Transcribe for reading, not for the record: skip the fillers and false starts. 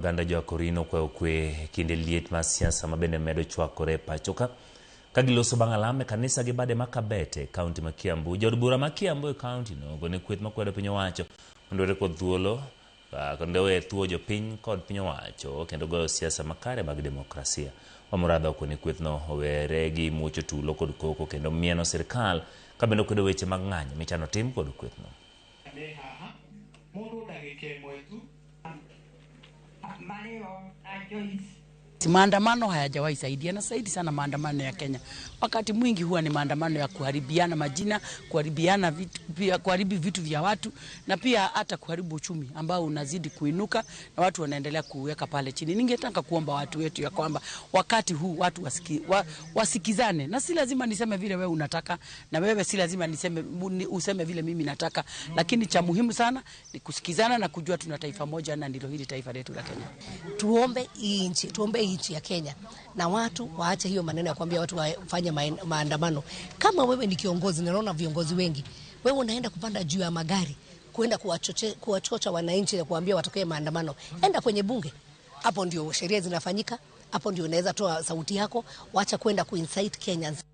Ganda jo Korino kwa ukwe kinde liet ma siasa mabende medo chwakore pachoka kagiloso bangalame kanisa gi bade makabete kaunti ma Kiambu. Jod bura ma Kiambu kaunti no gone kweth makwedo piny owacho mondo reko thuolo kendo we thuo jo piny kod piny owacho kendo goyo siasa makare mag demokrasia. Wamuradha kone kweth no owere gi muocho tulo kod koko kendo mieno sirkal kabendo kwedo weche mag ng'anyo michano tim kod kweth no. Maandamano hayajawahi saidia na saidi sana maandamano ya Kenya. Wakati mwingi huwa ni maandamano ya kuharibiana majina, kuharibiana vitu, kuharibu vitu vya watu na pia hata kuharibu uchumi ambao unazidi kuinuka na watu wanaendelea kuweka pale chini. Ningetaka kuomba watu wetu ya kwamba wakati huu watu wasikizane, na si lazima niseme vile wewe unataka na wewe si lazima useme vile mimi nataka, lakini cha muhimu sana ni kusikizana na kujua tuna taifa moja na ndilo hili taifa letu la Kenya. Tuombe nchi ya Kenya na watu waache hiyo maneno ya kuambia watu wafanye maandamano. Kama wewe ni kiongozi, naona viongozi wengi, wewe unaenda kupanda juu ya magari kwenda kuwachocha wananchi na kuambia watokee maandamano. Enda kwenye bunge, hapo ndio sheria zinafanyika, hapo ndio unaweza toa sauti yako. Waacha kwenda kuincite Kenyans.